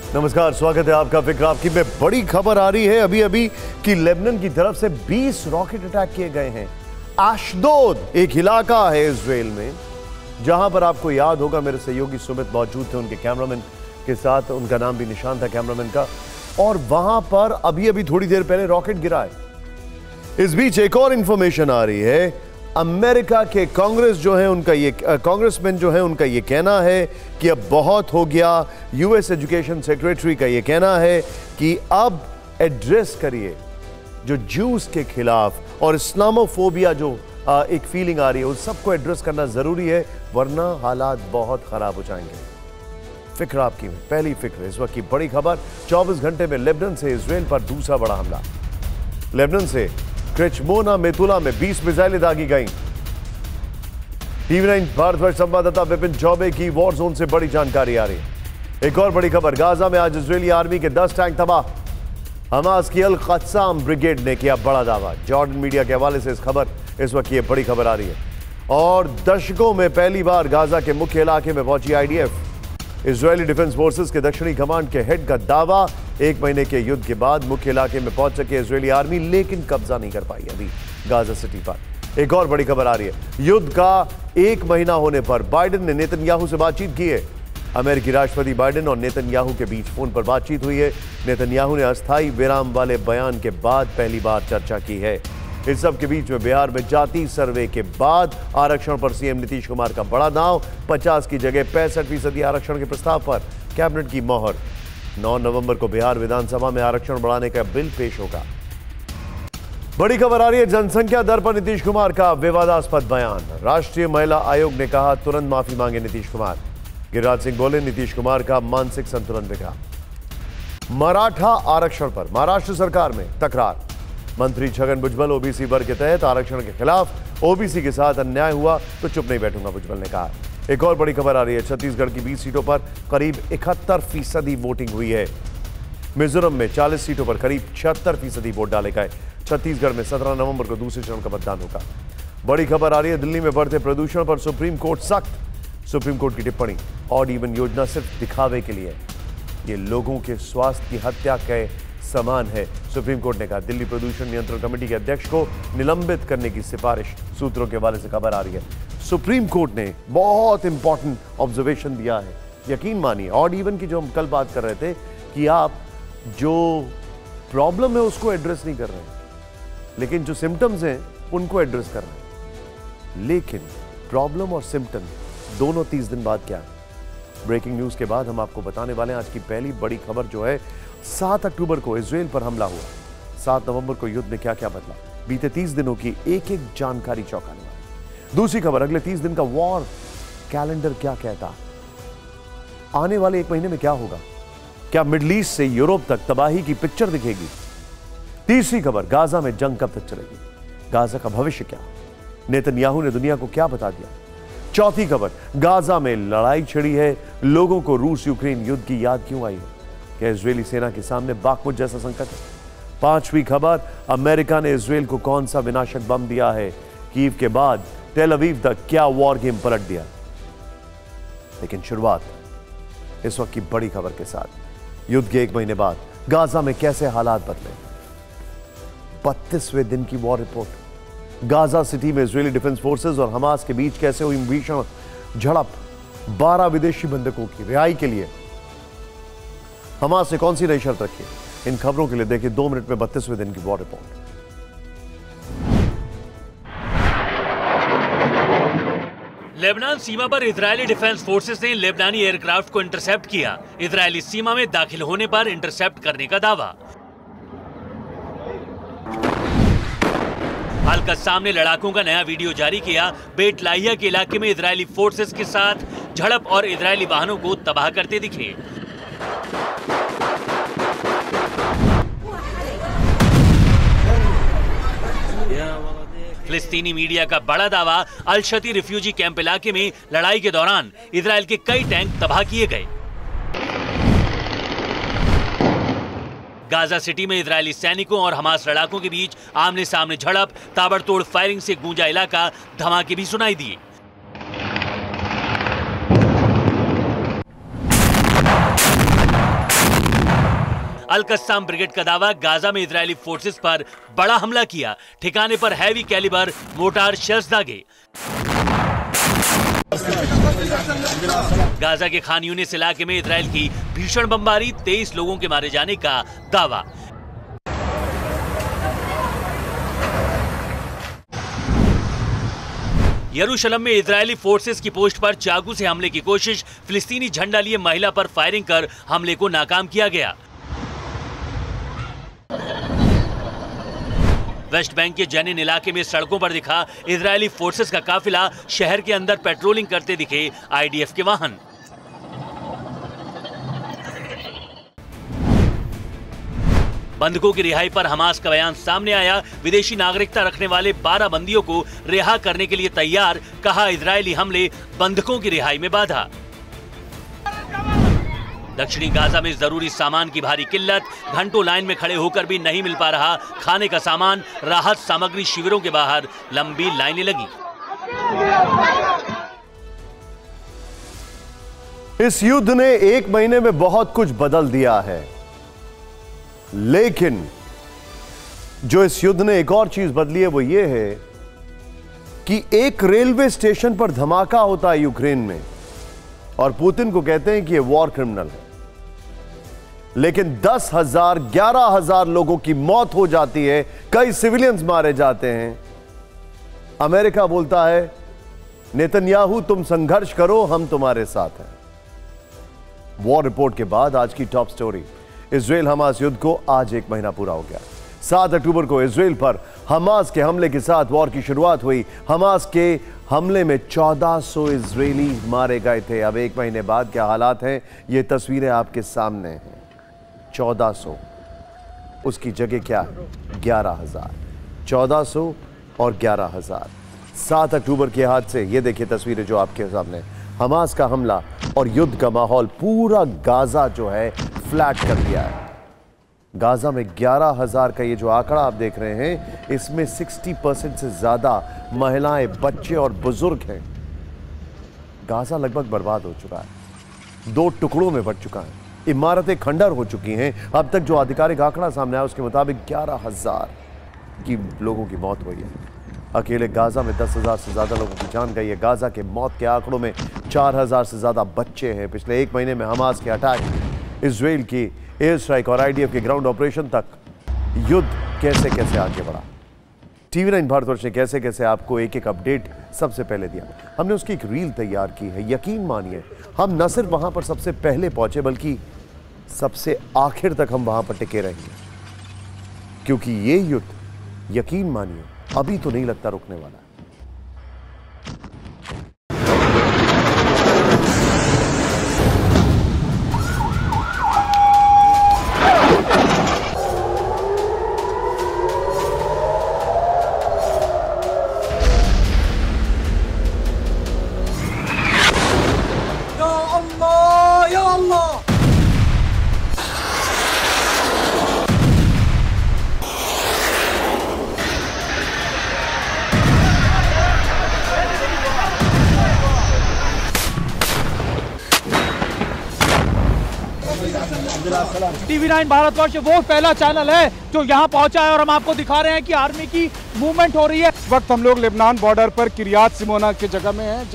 नमस्कार, स्वागत है आपका फिक्र आपकी में। बड़ी खबर आ रही है अभी अभी कि लेबनान की तरफ से 20 रॉकेट अटैक किए गए हैं। अशदोद एक इलाका है इजराइल में जहां पर आपको याद होगा मेरे सहयोगी सुमित मौजूद थे उनके कैमरामैन के साथ, उनका नाम भी निशान था कैमरामैन का, और वहां पर अभी अभी थोड़ी देर पहले रॉकेट गिरा है। इस बीच एक और इंफॉर्मेशन आ रही है, अमेरिका के कांग्रेसमैन जो है उनका ये कहना है कि अब बहुत हो गया। यूएस एजुकेशन सेक्रेटरी का ये कहना है कि अब एड्रेस करिए जो ज्यूस के खिलाफ और इस्लामोफोबिया जो एक फीलिंग आ रही है उस सबको एड्रेस करना जरूरी है, वरना हालात बहुत खराब हो जाएंगे। फिक्र आपकी में पहली फिक्र इस वक्त की बड़ी खबर, 24 घंटे में लेबनान से इजराइल पर दूसरा बड़ा हमला। लेबनान से क्रेचमोना मेतुला में 20 मिसाइलें दागी गईं। टीवी 9 भारतवर्ष संवाददाता विपिन चौबे की वॉर जोन से बड़ी जानकारी आ रही है। एक और बड़ी खबर, गाजा में आज इजरायली आर्मी के 10 टैंक तबाह। हमास की अल क़स्साम ब्रिगेड ने किया बड़ा दावा। जॉर्डन मीडिया के हवाले से इस वक्त ये बड़ी खबर आ रही है। और दशकों में पहली बार गाजा के मुख्य इलाके में पहुंची आईडीएफ। इजरायली डिफेंस फोर्सेस के दक्षिणी कमांड के हेड का दावा, 1 महीने के युद्ध के बाद मुख्य इलाके में पहुंच सके इजरायली आर्मी, लेकिन कब्जा नहीं कर पाई अभी गाजा सिटी पर। एक और बड़ी खबर आ रही है, युद्ध का 1 महीना होने पर बाइडेन ने नेतन्याहू से बातचीत की है। अमेरिकी राष्ट्रपति बाइडेन और नेतन्याहू के बीच फोन पर बातचीत हुई है। नेतन्याहू ने अस्थायी विराम वाले बयान के बाद पहली बार चर्चा की है। इस सब के बीच में बिहार में जाति सर्वे के बाद आरक्षण पर सीएम नीतीश कुमार का बड़ा दांव। 50 की जगह 65% आरक्षण के प्रस्ताव पर कैबिनेट की मोहर। 9 नवंबर को बिहार विधानसभा में आरक्षण बढ़ाने का बिल पेश होगा। बड़ी खबर आ रही है, जनसंख्या दर पर नीतीश कुमार का विवादास्पद बयान। राष्ट्रीय महिला आयोग ने कहा तुरंत माफी मांगे नीतीश कुमार। गिरिराज सिंह बोले नीतीश कुमार का मानसिक संतुलन बिगड़ा। मराठा आरक्षण पर महाराष्ट्र सरकार में तकरार। मंत्री छगन भुजबल ओबीसी वर्ग के तहत आरक्षण के खिलाफ, ओबीसी के साथ अन्याय हुआ तो चुप नहीं बैठूंगा, भुजबल ने कहा। एक और बड़ी खबर आ रही है, छत्तीसगढ़ की 20 सीटों पर करीब 71% वोटिंग हुई है। मिजोरम में 40 सीटों पर करीब 76% वोट डाले गए। छत्तीसगढ़ में 17 नवंबर को दूसरे चरण का मतदान होगा। बड़ी खबर आ रही है, दिल्ली में बढ़ते प्रदूषण पर सुप्रीम कोर्ट सख्त। सुप्रीम कोर्ट की टिप्पणी, ऑड इवन योजना सिर्फ दिखावे के लिए, ये लोगों के स्वास्थ्य की हत्या के समान है। सुप्रीम कोर्ट ने कहा दिल्ली प्रदूषण नियंत्रण कमेटी के अध्यक्ष को निलंबित करने की सिफारिश। सूत्रों के हवाले से खबर आ रही है, सुप्रीम कोर्ट ने बहुत इंपॉर्टेंट ऑब्जर्वेशन दिया है। यकीन मानिए, ऑड इवन की जो हम कल बात कर रहे थे कि आप जो प्रॉब्लम है उसको एड्रेस नहीं कर रहे हैं, लेकिन जो सिम्टम्स हैं उनको एड्रेस कर रहे हैं। लेकिन प्रॉब्लम और सिम्टम दोनों 30 दिन बाद क्या है? ब्रेकिंग न्यूज के बाद हम आपको बताने वाले हैं आज की पहली बड़ी खबर जो है 7 अक्टूबर को इजराइल पर हमला हुआ। 7 नवंबर को युद्ध में क्या क्या बदला, बीते 30 दिनों की एक एक जानकारी चौंकाने वाली। दूसरी खबर, अगले 30 दिन का वॉर कैलेंडर क्या कहता, आने वाले 1 महीने में क्या होगा, क्या मिडिल ईस्ट से यूरोप तक तबाही की पिक्चर दिखेगी। तीसरी खबर, गाजा में जंग कब तक चलेगी, गाजा का भविष्य क्या, नेतन्याहू ने दुनिया को क्या बता दिया। चौथी खबर, गाजा में लड़ाई छिड़ी है, लोगों को रूस यूक्रेन युद्ध की याद क्यों आई है, क्या इजरायली सेना के सामने बाखमुत जैसा संकट है। पांचवी खबर, अमेरिका ने इजरायल को कौन सा विनाशक बम दिया है, कीव के बाद टेल अवीव तक क्या वॉर गेम पलट दिया। लेकिन शुरुआत इस वक्त की बड़ी खबर के साथ, युद्ध के 1 महीने बाद गाजा में कैसे हालात बदले। 32वें दिन की वॉर रिपोर्ट। गाजा सिटी में इजरायली डिफेंस फोर्सेस और हमास के बीच कैसे हुई भीषण झड़प। 12 विदेशी बंधकों की रिहाई के लिए हमास ने कौन सी नई शर्त रखी, इन खबरों के लिए देखिए 2 मिनट में 32वें दिन की वॉर रिपोर्ट। लेबनान सीमा पर इजरायली डिफेंस फोर्सेस ने लेबनानी एयरक्राफ्ट को इंटरसेप्ट किया। इजरायली सीमा में दाखिल होने पर इंटरसेप्ट करने का दावा। अल-क़स्साम ने लड़ाकों का नया वीडियो जारी किया। बेट लाहिया के इलाके में इजरायली फोर्सेस के साथ झड़प और इजरायली वाहनों को तबाह करते दिखे। फिलिस्तीनी मीडिया का बड़ा दावा, अल-शती रिफ्यूजी कैंप इलाके में लड़ाई के दौरान इजरायल के कई टैंक तबाह किए गए। गाजा सिटी में इजरायली सैनिकों और हमास लड़ाकों के बीच आमने सामने झड़प, ताबड़तोड़ फायरिंग से गूंजा इलाका, धमाके भी सुनाई दिए। अल कस्साम ब्रिगेड का दावा, गाजा में इजरायली फोर्सेस पर बड़ा हमला किया, ठिकाने पर हैवी कैलिबर मोटार शेल्स दागे। गाजा के खान यूनिस इलाके में इजराइल की भीषण बमबारी, 23 लोगों के मारे जाने का दावा। यरूशलेम में इजरायली फोर्सेस की पोस्ट पर चाकू से हमले की कोशिश, फिलिस्तीनी झंडा लिए महिला पर फायरिंग कर हमले को नाकाम किया गया। वेस्ट बैंक के जेनिन इलाके में सड़कों पर दिखा इजरायली फोर्सेस का काफिला, शहर के अंदर पेट्रोलिंग करते दिखे आईडीएफ के वाहन। बंधकों की रिहाई पर हमास का बयान सामने आया, विदेशी नागरिकता रखने वाले 12 बंदियों को रिहा करने के लिए तैयार, कहा इजरायली हमले बंधकों की रिहाई में बाधा। दक्षिणी गाजा में जरूरी सामान की भारी किल्लत, घंटों लाइन में खड़े होकर भी नहीं मिल पा रहा खाने का सामान, राहत सामग्री शिविरों के बाहर लंबी लाइनें लगी। इस युद्ध ने 1 महीने में बहुत कुछ बदल दिया है, लेकिन जो इस युद्ध ने एक और चीज बदली है वो ये है कि एक रेलवे स्टेशन पर धमाका होता है यूक्रेन में और पुतिन को कहते हैं कि ये वॉर क्रिमिनल है, लेकिन 10,000 11,000 लोगों की मौत हो जाती है, कई सिविलियंस मारे जाते हैं। अमेरिका बोलता है नेतन्याहू तुम संघर्ष करो, हम तुम्हारे साथ हैं। वॉर रिपोर्ट के बाद आज की टॉप स्टोरी, इजराइल हमास युद्ध को आज 1 महीना पूरा हो गया। 7 अक्टूबर को इजराइल पर हमास के हमले के साथ वॉर की शुरुआत हुई। हमास के हमले में 1400 इजरायली मारे गए थे। अब 1 महीने बाद क्या हालात हैं, ये तस्वीरें आपके सामने हैं। 1400, उसकी जगह क्या है 11,000। 1400 और 11,000। 7 अक्टूबर के हादसे, ये देखिए तस्वीरें जो आपके सामने, हमास का हमला और युद्ध का माहौल, पूरा गाजा जो है फ्लैट कर दिया है। गाजा में 11,000 का ये जो आंकड़ा आप देख रहे हैं, इसमें 60% से ज्यादा महिलाएं, बच्चे और बुजुर्ग हैं। गाजा लगभग बर्बाद हो चुका है, 2 टुकड़ों में बंट चुका है, इमारतें खंडर हो चुकी हैं। अब तक जो आधिकारिक आंकड़ा सामने आया उसके मुताबिक 11,000 की लोगों की मौत हुई है। अकेले गाजा में 10,000 से ज्यादा लोगों की जान गई है। गाजा के मौत के आंकड़ों में 4,000 से ज्यादा बच्चे हैं। पिछले 1 महीने में हमास के अटैक, इजराइल की एयर स्ट्राइक और आईडीएफ के ग्राउंड ऑपरेशन तक युद्ध कैसे कैसे आगे बढ़ा। TV9 भारतवर्ष ने कैसे कैसे आपको एक एक अपडेट सबसे पहले दिया। हमने उसकी एक रील तैयार की है। यकीन मानिए हम न सिर्फ वहां पर सबसे पहले पहुंचे, बल्कि सबसे आखिर तक हम वहां पर टिके रहेंगे, क्योंकि ये युद्ध, यकीन मानिए, अभी तो नहीं लगता रुकने वाला। TV9 भारतवर्ष वो पहला चैनल है जो यहाँ पहुंचा है और हम आपको दिखा रहे हैं कि आर्मी की मूवमेंट हो रही है। इस वक्त हम लोग लेबनान बॉर्डर पर किरियात सिमोना की जगह में हैं,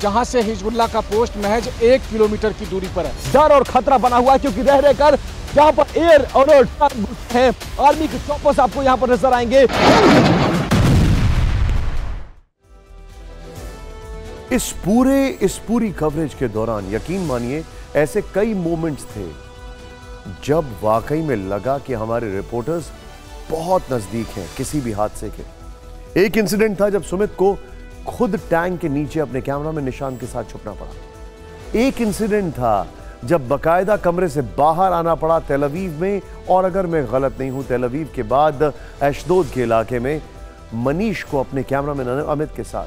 जहां से हिजबुल्लाह का पोस्ट महज 1 किलोमीटर की दूरी पर है। डर और खतरा बना हुआ है क्योंकि रह रहकर यहाँ पर एयर अलर्ट है। आर्मी के चॉपर्स आपको यहाँ पर नजर आएंगे। इस पूरी कवरेज के दौरान यकीन मानिए ऐसे कई मोमेंट्स थे जब वाकई में लगा कि हमारे रिपोर्टर्स बहुत नजदीक हैं किसी भी हादसे के। एक इंसिडेंट था जब सुमित को खुद टैंक के नीचे अपने कैमरा में निशान के साथ छुपना पड़ा। एक इंसिडेंट था जब बकायदा कमरे से बाहर आना पड़ा तेल अवीव में, और अगर मैं गलत नहीं हूं तेल अवीव के बाद एशदोद के इलाके में मनीष को अपने कैमरामैन अमित के साथ,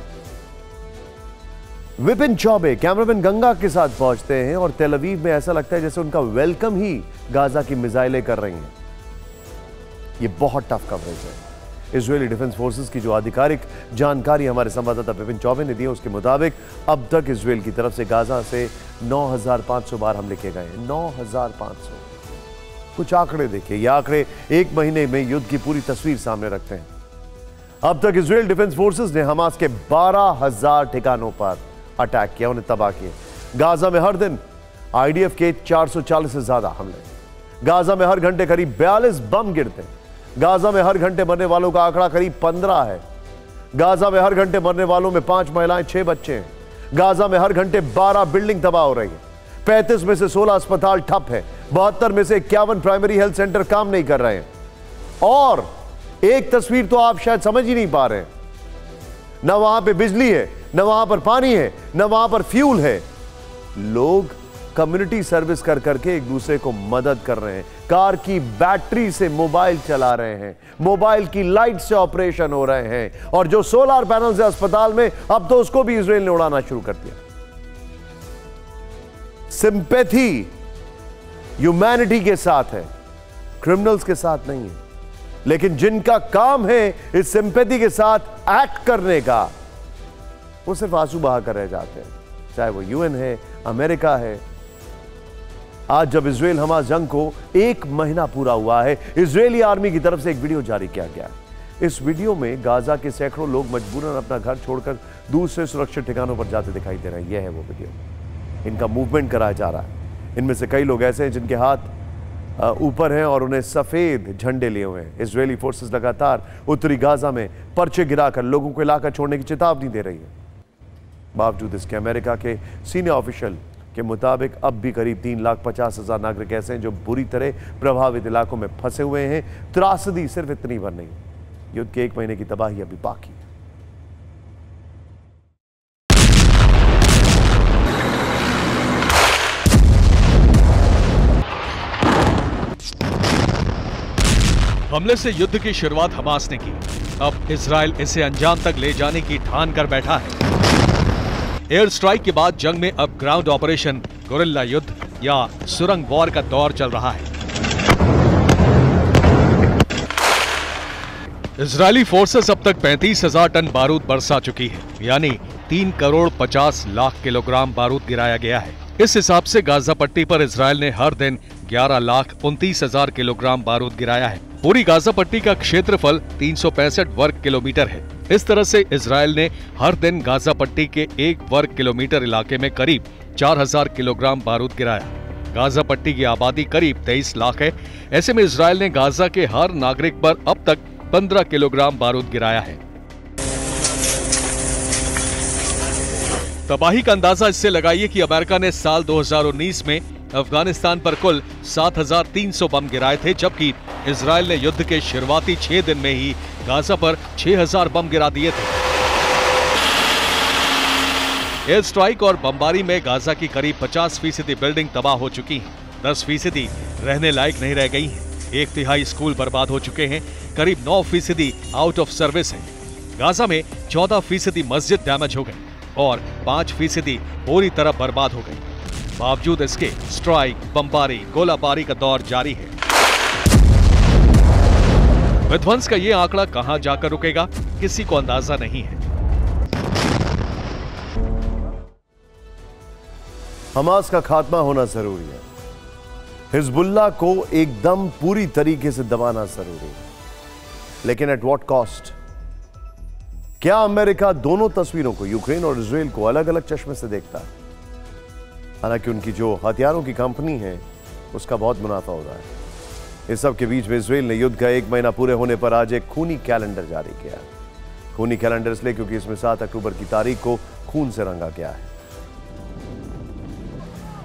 विपिन चौबे कैमरामैन गंगा के साथ पहुंचते हैं और तेल अवीव में ऐसा लगता है जैसे उनका वेलकम ही गाजा की मिसाइलें कर रही हैं। ये बहुत टफ कवरेज है। इजरायली डिफेंस फोर्सेस की जो आधिकारिक जानकारी हमारे संवाददाता विपिन चौबे ने दी है उसके मुताबिक अब तक इजरायल की तरफ से गाजा से 9,500 बार हमले किए गए हैं। 9,500। कुछ आंकड़े देखिए। ये आंकड़े एक महीने में युद्ध की पूरी तस्वीर सामने रखते हैं। अब तक इजराइल डिफेंस फोर्सेस ने हमास के 12,000 ठिकानों पर अटैक किया, उन्हें तबाह किया। गाजा में हर दिन आईडीएफ के 440 से ज्यादा हमले। गाजा में हर घंटे करीब 42 बम गिरते हैं। गाजा में हर घंटे मरने वालों का आंकड़ा करीब 15 है। गाजा में हर घंटे मरने वालों में 5 महिलाएं, 6 बच्चे हैं। गाजा में हर घंटे 12 बिल्डिंग तबाह हो रही है। 35 में से 16 अस्पताल ठप है। 72 में से 51 प्राइमरी हेल्थ सेंटर काम नहीं कर रहे हैं। और एक तस्वीर तो आप शायद समझ ही नहीं पा रहे हैं, ना वहां पे बिजली है, ना वहां पर पानी है, ना वहां पर फ्यूल है। लोग कम्युनिटी सर्विस कर करके एक दूसरे को मदद कर रहे हैं। कार की बैटरी से मोबाइल चला रहे हैं, मोबाइल की लाइट से ऑपरेशन हो रहे हैं। और जो सोलर पैनल से अस्पताल में, अब तो उसको भी इजराइल ने उड़ाना शुरू कर दिया। सिंपैथी ह्यूमैनिटी के साथ है, क्रिमिनल्स के साथ नहीं है। लेकिन जिनका काम है इस सिंपैथी के साथ एक्ट करने का, वो सिर्फ आंसू बहाकर रह जाते हैं, चाहे वो यूएन है, अमेरिका है। आज जब इजराइल हमास जंग को 1 महीना पूरा हुआ है, इजरायली आर्मी की तरफ से एक वीडियो जारी किया गया। इस वीडियो में गाजा के सैकड़ों लोग मजबूरन अपना घर छोड़कर दूसरे सुरक्षित ठिकानों पर जाते दिखाई दे रहे हैं। यह है वो वीडियो, इनका मूवमेंट कराया जा रहा है। इनमें से कई लोग ऐसे हैं जिनके हाथ ऊपर हैं और उन्हें सफेद झंडे लिए हुए हैं। इजरायली फोर्सेस लगातार उत्तरी गाजा में पर्चे गिराकर लोगों को इलाका छोड़ने की चेतावनी दे रही है। बावजूद इसके अमेरिका के सीनियर ऑफिशियल के मुताबिक अब भी करीब 3,50,000 नागरिक ऐसे हैं जो बुरी तरह प्रभावित इलाकों में फंसे हुए हैं। त्रासदी सिर्फ इतनी भर नहीं, युद्ध के 1 महीने की तबाही अभी बाकी है। हमले से युद्ध की शुरुआत हमास ने की। अब इजराइल इसे अंजाम तक ले जाने की ठान कर बैठा है। एयर स्ट्राइक के बाद जंग में अब ग्राउंड ऑपरेशन, गोरिल्ला युद्ध या सुरंग वॉर का दौर चल रहा है। इजरायली फोर्सेस अब तक 35,000 टन बारूद बरसा चुकी है, यानी 3 करोड़ 50 लाख किलोग्राम बारूद गिराया गया है। इस हिसाब से गाजा पट्टी पर इजराइल ने हर दिन 11,29,000 किलोग्राम बारूद गिराया है। पूरी गाजा पट्टी का क्षेत्रफल 365 वर्ग किलोमीटर है। इस तरह से इजराइल ने हर दिन गाजा पट्टी के 1 वर्ग किलोमीटर इलाके में करीब 4,000 किलोग्राम बारूद गिराया। गाजा पट्टी की आबादी करीब 23 लाख है। ऐसे में इजराइल ने गाजा के हर नागरिक पर अब तक 15 किलोग्राम बारूद गिराया है। तबाही का अंदाजा इससे लगाइए कि अमेरिका ने साल 2019 में अफगानिस्तान पर कुल 7,300 बम गिराए थे, जबकि इजराइल ने युद्ध के शुरुआती 6 दिन में ही गाजा पर 6,000 बम गिरा दिए थे। एयर स्ट्राइक और बमबारी में गाजा की करीब 50% बिल्डिंग तबाह हो चुकी हैं, 10% रहने लायक नहीं रह गई हैं, 1/3 स्कूल बर्बाद हो चुके हैं, करीब 9% आउट ऑफ सर्विस है। गाजा में 14% मस्जिद डैमेज हो गई और 5% पूरी तरह बर्बाद हो गई। बावजूद इसके स्ट्राइक, बमबारी, गोलाबारी का दौर जारी है। विध्वंस का ये आंकड़ा कहां जाकर रुकेगा, किसी को अंदाजा नहीं है। हमास का खात्मा होना जरूरी है। हिजबुल्लाह को एकदम पूरी तरीके से दबाना जरूरी है, लेकिन एट व्हाट कॉस्ट? क्या अमेरिका दोनों तस्वीरों को, यूक्रेन और इजराइल को, अलग अलग चश्मे से देखता है? हालांकि उनकी जो हथियारों की कंपनी है उसका बहुत मुनाफा हो रहा है। इस सब के बीच में इजराइल ने युद्ध का 1 महीना पूरे होने पर आज एक खूनी कैलेंडर जारी किया। खूनी कैलेंडर इसलिए क्योंकि इसमें 7 अक्टूबर की तारीख को खून से रंगा गया है।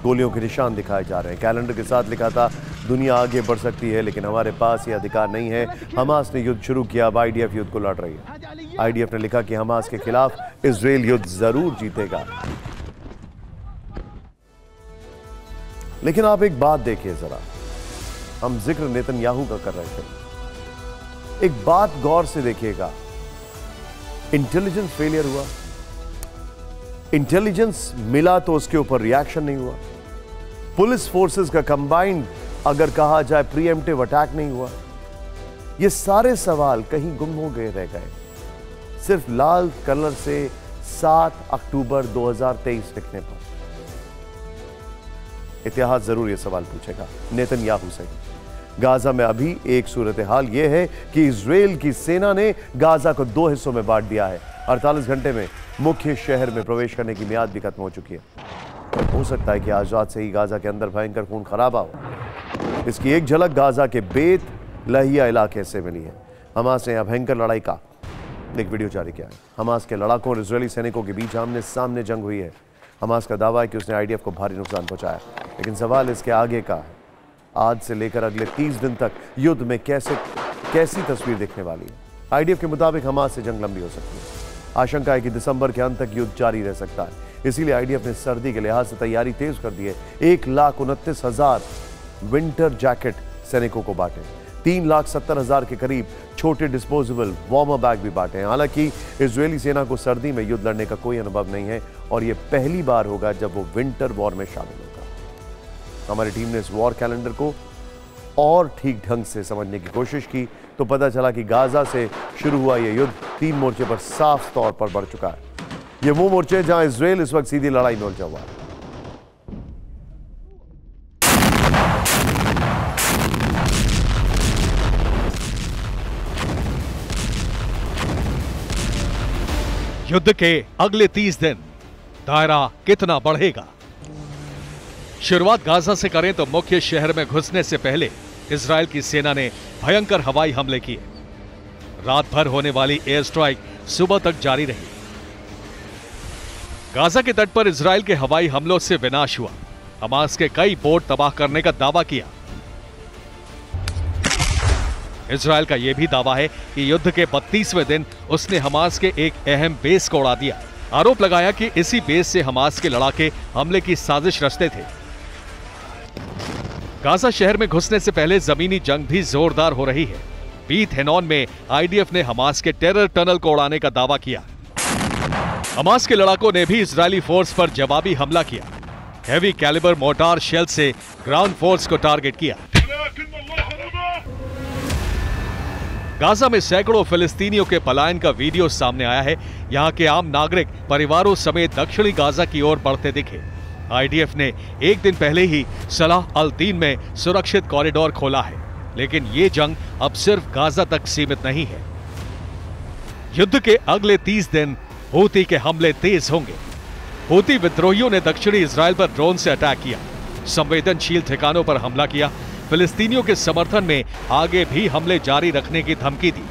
गोलियों के निशान दिखाए जा रहे हैं। कैलेंडर के साथ लिखा था, दुनिया आगे बढ़ सकती है लेकिन हमारे पास ये अधिकार नहीं है। हमास ने युद्ध शुरू किया, अब आईडीएफ युद्ध को लड़ रही है। आईडीएफ ने लिखा कि हमास के खिलाफ इजराइल युद्ध जरूर जीतेगा। लेकिन आप एक बात देखिए जरा, हम जिक्र नेतन्याहू का कर रहे थे, एक बात गौर से देखिएगा। इंटेलिजेंस फेलियर हुआ, इंटेलिजेंस मिला तो उसके ऊपर रिएक्शन नहीं हुआ। पुलिस फोर्सेस का कंबाइंड अगर कहा जाए प्रीएम्प्टिव अटैक नहीं हुआ। ये सारे सवाल कहीं गुम हो गए, रह गए सिर्फ लाल कलर से 7 अक्टूबर 2023 लिखने पर। इतिहास जरूर ये सवाल पूछेगा नेतन्याहू से। गाजा में अभी एक सूरत हाल यह है कि इजराइल की सेना ने गाजा को 2 हिस्सों में बांट दिया है। 48 घंटे में मुख्य शहर में प्रवेश करने की मियाद भी खत्म हो चुकी है। हो सकता है कि आज रात से ही गाजा के अंदर भयंकर खून खराबा हो। इसकी एक झलक गाजा के बेत लहिया इलाके से मिली है। हमास ने यहां भयंकर लड़ाई का एक वीडियो जारी किया है। हमास के लड़ाकों और इजरायली सैनिकों के बीच आमने सामने जंग हुई है। हमास का दावा है कि उसने आईडीएफ को भारी नुकसान पहुंचाया, लेकिन सवाल इसके आगे का है। आज से लेकर अगले 30 दिन तक युद्ध में कैसी तस्वीर दिखने वाली है। आईडीएफ के मुताबिक हमास से जंग लंबी हो सकती है। आशंका है कि दिसंबर के अंत तक युद्ध जारी रह सकता है। इसीलिए आईडीएफ ने सर्दी के लिहाज से तैयारी तेज कर दी है। 1,29,000 विंटर जैकेट सैनिकों को बांटे। 3,70,000 के करीब छोटे डिस्पोजेबल वार्मर बैग भी बांटे हैं। हालांकि इजरायली सेना को सर्दी में युद्ध लड़ने का कोई अनुभव नहीं है और यह पहली बार होगा जब वो विंटर वॉर में शामिल होगा। हमारी टीम ने इस वॉर कैलेंडर को और ठीक ढंग से समझने की कोशिश की तो पता चला कि गाजा से शुरू हुआ यह युद्ध 3 मोर्चे पर साफ तौर पर बढ़ चुका है। ये वो मोर्चे जहां इजराइल इस वक्त सीधी लड़ाई में उलझा हुआ है। युद्ध के अगले 30 दिन दायरा कितना बढ़ेगा? शुरुआत गाजा से करें तो मुख्य शहर में घुसने से पहले इजराइल की सेना ने भयंकर हवाई हमले किए। रात भर होने वाली एयर स्ट्राइक सुबह तक जारी रही। गाजा के तट पर इजराइल के हवाई हमलों से विनाश हुआ। हमास के कई बोट तबाह करने का दावा किया। इजराइल का यह भी दावा है कि युद्ध के 32वें दिन उसने हमास के एक अहम बेस को उड़ा दिया। आरोप लगाया कि इसी बेस से हमास के लड़ाके हमले की साजिश रचते थे। गाजा शहर में घुसने से पहले जमीनी जंग भी जोरदार हो रही है। बीत हेनॉन में आईडीएफ ने हमास के टेरर टनल को उड़ाने का दावा किया। हमास के लड़ाकों ने भी इजरायली फोर्स पर जवाबी हमला किया। हैवी कैलिबर मोर्टार शेल से ग्राउंड फोर्स को टारगेट किया। गाजा में सैकड़ों फिलिस्तीनियों के पलायन का वीडियो सामने आया है। यहां के आम नागरिक परिवारों समेत दक्षिणी गाजा की ओर बढ़ते दिखे। आईडीएफ ने एक दिन पहले ही सलाह अल दीन में सुरक्षित कॉरिडोर खोला है, लेकिन ये जंग अब सिर्फ गाजा तक सीमित नहीं है। युद्ध के अगले 30 दिन हूती के हमले तेज होंगे। हूती विद्रोहियों ने दक्षिणी इजराइल पर ड्रोन से अटैक किया, संवेदनशील ठिकानों पर हमला किया, फिलिस्तीनियों के समर्थन में आगे भी हमले जारी रखने की धमकी दी।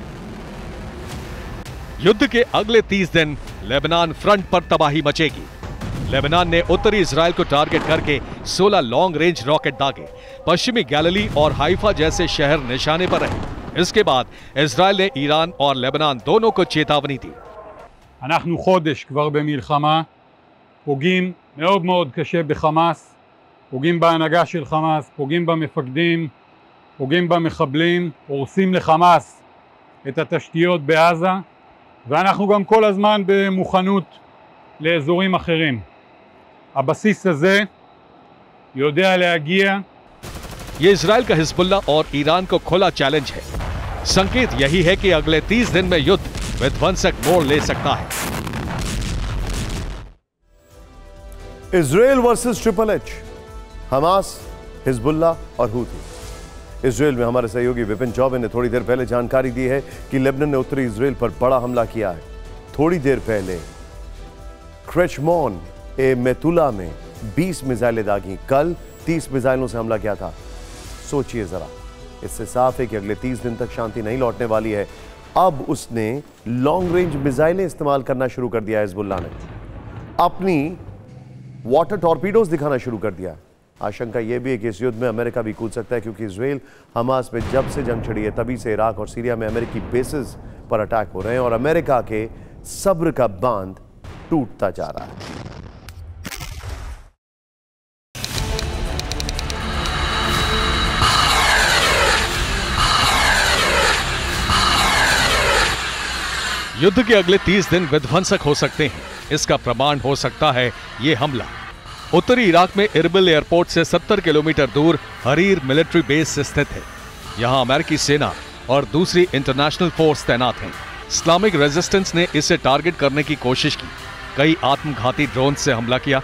युद्ध के अगले 30 दिन लेबनान फ्रंट पर तबाही मचेगी। लेबनान ने उत्तरी इजराइल को टारगेट करके 16 लॉन्ग रेंज रॉकेट दागे। पश्चिमी गैलिली और हाइफा जैसे शहर निशाने पर रहे। इसके बाद इजराइल ने ईरान और लेबनान दोनों को चेतावनी दी। אנחנו חודש כבר במלחמה, פוגעים מאוד מאוד קשה בחמאס, פוגעים בהנהגה של חמאס, פוגעים במפקדים, פוגעים במחבלים, הורסים לחמאס את התשתיות בעזה, ואנחנו גם כל הזמן במוכנות לאזורים אחרים. הבסיס הזה יודע להגיע. ये इजराइल का हिजबुल्लाह और ईरान को खुला चैलेंज है। संकेत यही है कि अगले 30 दिन में युद्ध विध्वंसक मोड़ ले सकता है। Israel versus triple H, Hamas, Hezbollah और हूती। इजराइल में हमारे सहयोगी विपिन चौबे ने थोड़ी देर पहले जानकारी दी है कि लेबनान ने उत्तरी इजराइल पर बड़ा हमला किया है। थोड़ी देर पहले क्रेचमोन ए मेतुला में 20 मिसाइलें दागी। कल 30 मिसाइलों से हमला किया था। सोचिए जरा, इससे साफ है कि अगले 30 दिन तक शांति नहीं लौटने वाली है। अब उसने लॉन्ग रेंज मिसाइलें इस्तेमाल करना शुरू कर दिया है। हिजबुल्लाह ने अपनी वाटर टॉर्पीडोज दिखाना शुरू कर दिया। आशंका यह भी है कि इस युद्ध में अमेरिका भी कूद सकता है, क्योंकि इजराइल हमास में जब से जंग छिड़ी है तभी से इराक और सीरिया में अमेरिकी बेसेस पर अटैक हो रहे हैं और अमेरिका के सब्र का बांध टूटता जा रहा है। युद्ध के अगले 30 दिन विध्वंसक हो सकते हैं। इसका प्रमाण हो सकता है ये हमला। उत्तरी इराक में इरबिल एयरपोर्ट से 70 किलोमीटर दूर हरीर मिलिट्री बेस स्थित है। यहां अमेरिकी सेना और दूसरी इंटरनेशनल फोर्स तैनात हैं। इस्लामिक रेजिस्टेंस ने इसे टारगेट करने की कोशिश की। कई आत्मघाती ड्रोन से हमला किया।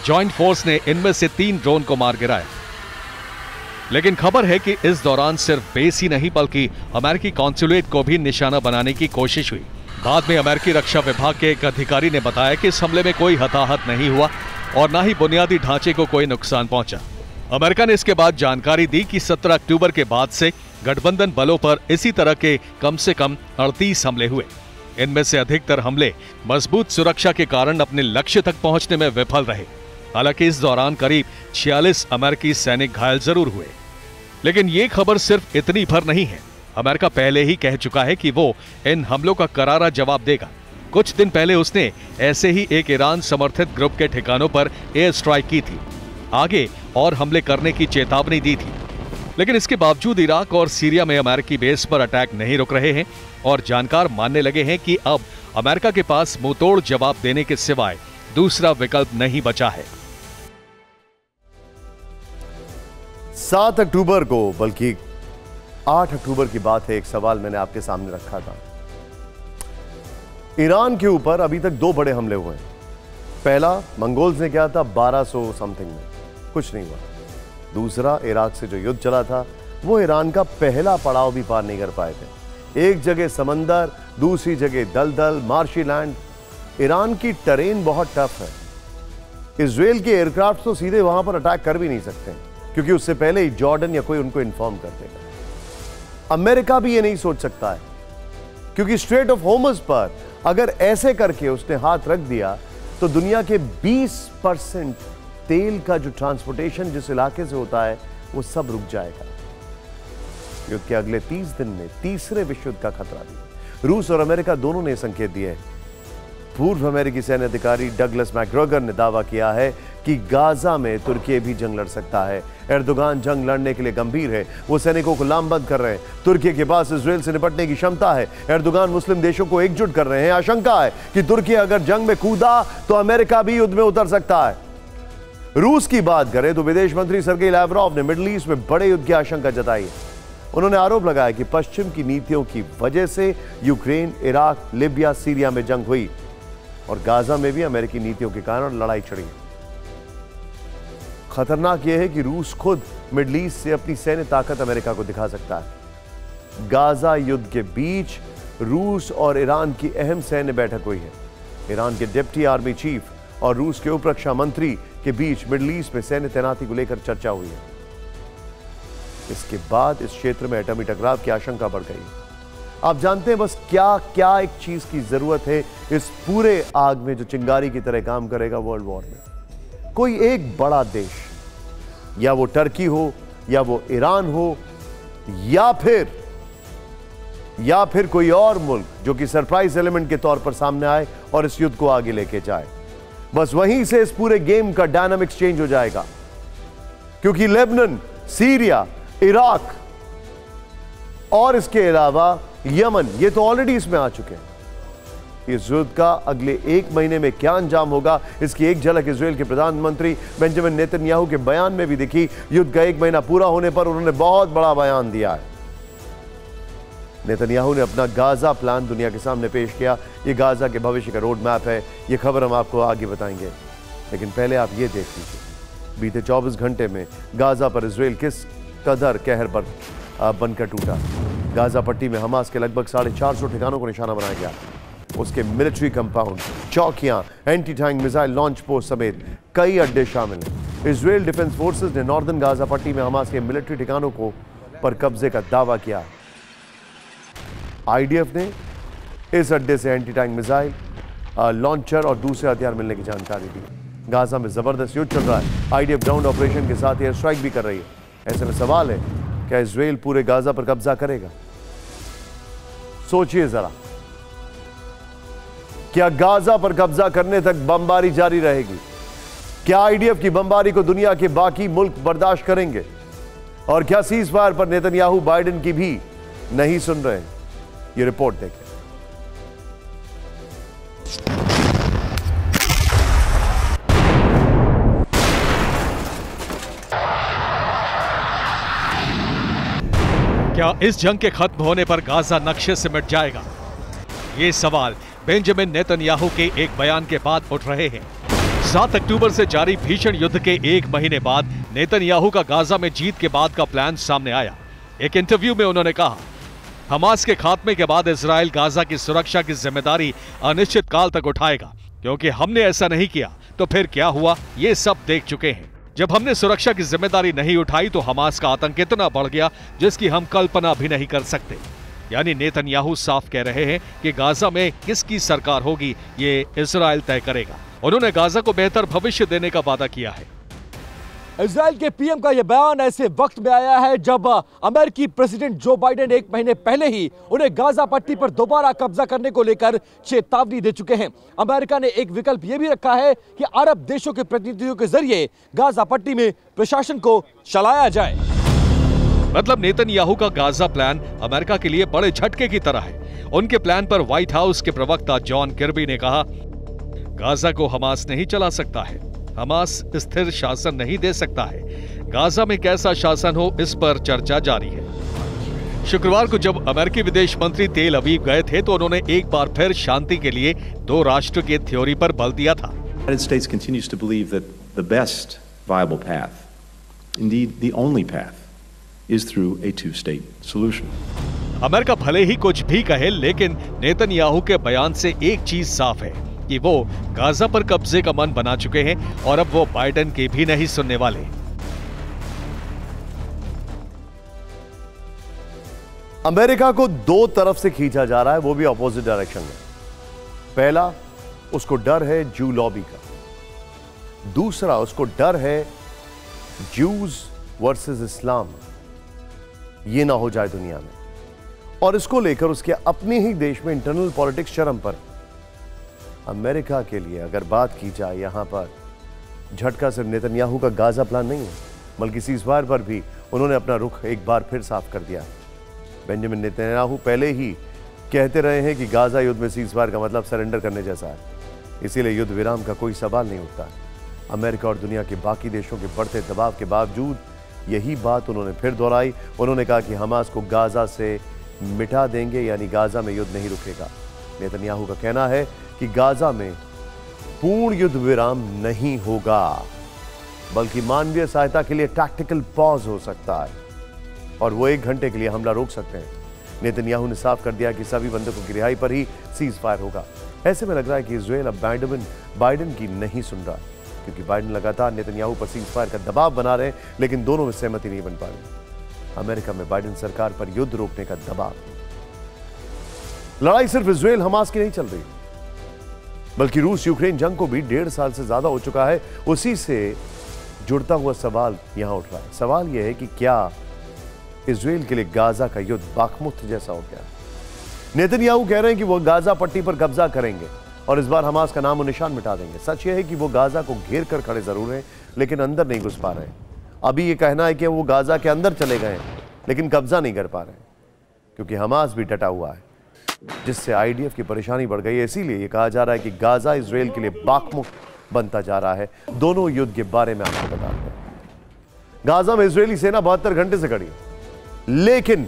जॉइंट फोर्स ने इनमें से 3 ड्रोन को मार गिराया। लेकिन खबर है कि इस दौरान सिर्फ बेस ही नहीं बल्कि अमेरिकी कॉन्सुलेट को भी निशाना बनाने की कोशिश हुई। बाद में अमेरिकी रक्षा विभाग के एक अधिकारी ने बताया कि इस हमले में कोई हताहत नहीं हुआ और न ही बुनियादी ढांचे को कोई नुकसान पहुंचा। अमेरिका ने इसके बाद जानकारी दी कि 17 अक्टूबर के बाद से गठबंधन बलों पर इसी तरह के कम से कम 38 हमले हुए। इनमें से अधिकतर हमले मजबूत सुरक्षा के कारण अपने लक्ष्य तक पहुंचने में विफल रहे। हालांकि इस दौरान करीब 46 अमेरिकी सैनिक घायल जरूर हुए। लेकिन ये खबर सिर्फ इतनी भर नहीं है। अमेरिका पहले ही कह चुका है कि वो इन हमलों का करारा जवाब देगा। कुछ दिन पहले उसने ऐसे ही एक ईरान समर्थित ग्रुप के ठिकानों पर एयर स्ट्राइक की थी। आगे और हमले करने की चेतावनी दी थी। लेकिन इसके बावजूद इराक और सीरिया में अमेरिकी बेस पर अटैक नहीं रुक रहे हैं और जानकार मानने लगे हैं कि अब अमेरिका के पास मुंहतोड़ जवाब देने के सिवाय दूसरा विकल्प नहीं बचा है। 7 अक्टूबर को, बल्कि 8 अक्टूबर की बात है, एक सवाल मैंने आपके सामने रखा था। ईरान के ऊपर अभी तक 2 बड़े हमले हुए हैं। पहला मंगोल्स ने किया था 1200 समथिंग में, कुछ नहीं हुआ। दूसरा इराक से जो युद्ध चला था वो ईरान का पहला पड़ाव भी पार नहीं कर पाए थे। एक जगह समंदर, दूसरी जगह दलदल, मार्शी लैंड। ईरान की टरेन बहुत टफ है। इजराइल के एयरक्राफ्ट तो सीधे वहां पर अटैक कर भी नहीं सकते क्योंकि उससे पहले ही जॉर्डन या कोई उनको इन्फॉर्म कर देगा। अमेरिका भी ये नहीं सोच सकता है क्योंकि स्ट्रेट ऑफ होर्मुज़ पर अगर ऐसे करके उसने हाथ रख दिया तो दुनिया के 20% तेल का जो ट्रांसपोर्टेशन जिस इलाके से होता है वो सब रुक जाएगा। युद्ध के अगले 30 दिन में तीसरे विश्व युद्ध का खतरा भी। रूस और अमेरिका दोनों ने संकेत दिए हैं। पूर्व अमेरिकी सैन्य अधिकारी डगलस मैकग्रेगर ने दावा किया है कि गाजा में तुर्की भी जंग लड़ सकता है। एर्दोगान जंग लड़ने के लिए गंभीर है। वो सैनिकों को लामबंद कर रहे हैं। तुर्की के पास इजराइल से निपटने की क्षमता है। एर्दोगान मुस्लिम देशों को एकजुट कर रहे हैं। आशंका है कि तुर्की अगर जंग में कूदा तो अमेरिका भी युद्ध में उतर सकता है। रूस की बात करें तो विदेश मंत्री सर्गेई लावरोव ने मिडिल ईस्ट में बड़े युद्ध की आशंका जताई है। उन्होंने आरोप लगाया कि पश्चिम की नीतियों की वजह से यूक्रेन, इराक, लीबिया, सीरिया में जंग हुई और गाजा में भी अमेरिकी नीतियों के कारण लड़ाई छिड़ी। खतरनाक यह है कि रूस खुद मिडिल ईस्ट से अपनी सैन्य ताकत अमेरिका को दिखा सकता है। गाजा युद्ध के बीच रूस और ईरान की अहम सैन्य बैठक हुई है। ईरान के डिप्टी आर्मी चीफ और रूस के उप रक्षा मंत्री के बीच मिडिल ईस्ट में सैन्य तैनाती को लेकर चर्चा हुई है। इसके बाद इस क्षेत्र में एटमी टकराव की आशंका बढ़ गई। आप जानते हैं बस क्या क्या एक चीज की जरूरत है इस पूरे आग में जो चिंगारी की तरह काम करेगा वर्ल्ड वॉर में। कोई एक बड़ा देश, या वो टर्की हो, या वो ईरान हो, या फिर कोई और मुल्क जो कि सरप्राइज एलिमेंट के तौर पर सामने आए और इस युद्ध को आगे लेके जाए। बस वहीं से इस पूरे गेम का डायनामिक्स चेंज हो जाएगा क्योंकि लेबनान, सीरिया, इराक और इसके अलावा यमन, ये तो ऑलरेडी इसमें आ चुके हैं। इस युद्ध का अगले 1 महीने में क्या अंजाम होगा इसकी एक झलक इजराइल के प्रधानमंत्री बेंजामिन नेतन्याहू के बयान में भी दिखी। युद्ध का 1 महीना पूरा होने पर उन्होंने बहुत बड़ा बयान दिया है। नेतन्याहू ने अपना गाजा प्लान दुनिया के सामने पेश किया। यह गाजा के भविष्य का रोड मैप है। यह खबर हम आपको आगे बताएंगे, लेकिन पहले आप ये देख लीजिए बीते 24 घंटे में गाजा पर इजराइल किस कदर कहर पर बनकर टूटा। गाजा पट्टी में हमास के लगभग 450 ठिकानों को निशाना बनाया गया। उसके मिलिट्री कंपाउंड, चौकियां, anti tank missile launch post समेत कई अड्डे शामिल हैं। इजराइल डिफेंस फोर्सेस ने नॉर्दर्न गाजा पट्टी में हमास के मिलिट्री ठिकानों को पर कब्जे का दावा किया। आईडीएफ ने इस अड्डे से एंटी टैंक मिसाइल, लॉन्चर और दूसरे हथियार मिलने की जानकारी दी। गाजा में जबरदस्त युद्ध चल रहा है। आईडीएफ ग्राउंड ऑपरेशन के साथ एयर स्ट्राइक भी कर रही है। ऐसे में सवाल है, क्या इजराइल पूरे गाजा पर कब्जा करेगा? सोचिए जरा, क्या गाजा पर कब्जा करने तक बमबारी जारी रहेगी? क्या आईडीएफ की बमबारी को दुनिया के बाकी मुल्क बर्दाश्त करेंगे? और क्या सीज फायर पर नेतन्याहू बाइडेन की भी नहीं सुन रहे हैं? ये रिपोर्ट देखें। क्या इस जंग के खत्म होने पर गाजा नक्शे से मिट जाएगा? ये सवाल बेंजामिन नेतन्याहू के एक बयान के बाद उठ रहे हैं। 7 अक्टूबर से जारी भीषण युद्ध के 1 महीने बाद नेतन्याहू का गाजा में जीत के बाद का प्लान सामने आया। एक इंटरव्यू में उन्होंने कहा, हमास के खात्मे के बाद इजराइल गाजा की सुरक्षा की जिम्मेदारी अनिश्चित काल तक उठाएगा, क्योंकि हमने ऐसा नहीं किया तो फिर क्या हुआ ये सब देख चुके हैं। जब हमने सुरक्षा की जिम्मेदारी नहीं उठाई तो हमास का आतंक इतना बढ़ गया जिसकी हम कल्पना भी नहीं कर सकते। यानी नेतन्याहू साफ कह रहे हैं कि गाजा में किसकी सरकार होगी ये इजराइल तय करेगा। उन्होंने गाजा को बेहतर भविष्य देने का वादा किया है। इजराइल के पीएम का यह बयान ऐसे वक्त में आया है जब अमेरिकी प्रेसिडेंट जो बाइडेन 1 महीने पहले ही उन्हें गाजा पट्टी पर दोबारा कब्जा करने को लेकर चेतावनी दे चुके हैं। अमेरिका ने एक विकल्प यह भी रखा है कि अरब देशों के प्रतिनिधियों के जरिए गाजा पट्टी में प्रशासन को चलाया जाए। मतलब नेतन्याहू का गाजा प्लान अमेरिका के लिए बड़े झटके की तरह है। उनके प्लान पर व्हाइट हाउस के प्रवक्ता जॉन किर्बी ने कहा, गाजा को हमास नहीं चला सकता है, हमास स्थिर शासन नहीं दे सकता है। गाजा में कैसा शासन हो इस पर चर्चा जारी है। शुक्रवार को जब अमेरिकी विदेश मंत्री तेल अवीव गए थे तो उन्होंने एक बार फिर शांति के लिए 2 राष्ट्र की थ्योरी पर बल दिया था। United States continues to believe that the best viable path, indeed the only path, is through a two-state solution. America भले ही कुछ भी कहे, लेकिन नेतन्याहू के बयान से एक चीज साफ है कि वो गाजा पर कब्जे का मन बना चुके हैं और अब वो बाइडेन की भी नहीं सुनने वाले। अमेरिका को 2 तरफ से खींचा जा रहा है, वो भी ऑपोजिट डायरेक्शन में। पहला, उसको डर है जू लॉबी का। दूसरा, उसको डर है जूज वर्सेस इस्लाम, ये ना हो जाए दुनिया में। और इसको लेकर उसके अपने ही देश में इंटरनल पॉलिटिक्स चरम पर। अमेरिका के लिए अगर बात की जाए, यहां पर झटका सिर्फ नेतन्याहू का गाजा प्लान नहीं है, बल्कि सीज़फायर पर भी उन्होंने अपना रुख एक बार फिर साफ कर दिया। बेंजामिन नेतन्याहू पहले ही कहते रहे हैं कि गाजा युद्ध में सीज़फायर का मतलब सरेंडर करने जैसा है, इसीलिए युद्ध विराम का कोई सवाल नहीं उठता। अमेरिका और दुनिया के बाकी देशों के बढ़ते दबाव के बावजूद यही बात उन्होंने फिर दोहराई। उन्होंने कहा कि हमास को गाजा से मिटा देंगे, यानी गाजा में युद्ध नहीं रुकेगा। नेतन्याहू का कहना है कि गाजा में पूर्ण युद्ध विराम नहीं होगा, बल्कि मानवीय सहायता के लिए टैक्टिकल पॉज हो सकता है और वो 1 घंटे के लिए हमला रोक सकते हैं। नेतन्याहू ने साफ कर दिया कि सभी बंधकों की रिहाई पर ही सीज फायर होगा। ऐसे में लग रहा है कि इजराइल अब बाइडेन की नहीं सुन रहा, क्योंकि बाइडेन लगातार नेतन्याहू पर सीज फायर का दबाव बना रहे हैं, लेकिन दोनों में सहमति नहीं बन पा रही। अमेरिका में बाइडेन सरकार पर युद्ध रोकने का दबाव। लड़ाई सिर्फ इजराइल हमास की नहीं चल रही, बल्कि रूस यूक्रेन जंग को भी 1.5 साल से ज्यादा हो चुका है। उसी से जुड़ता हुआ सवाल यहां उठ रहा है। सवाल यह है कि क्या इजराइल के लिए गाजा का युद्ध बाखमुत जैसा हो गया? नेतन्याहू कह रहे हैं कि वो गाजा पट्टी पर कब्जा करेंगे और इस बार हमास का नाम और निशान मिटा देंगे। सच यह है कि वो गाजा को घेर कर खड़े जरूर हैं, लेकिन अंदर नहीं घुस पा रहे हैं। अभी ये कहना है कि वो गाजा के अंदर चले गए हैं, लेकिन कब्जा नहीं कर पा रहे हैं, क्योंकि हमास भी डटा हुआ है, जिससे आईडीएफ की परेशानी बढ़ गई है। इसीलिए ये कहा जा रहा है कि गाजा इजराइल के लिए बाखमुक्त बनता जा रहा है। दोनों युद्ध के बारे में आपको बताते हैं। गाजा में इजरायली सेना 72 घंटे से खड़ी, लेकिन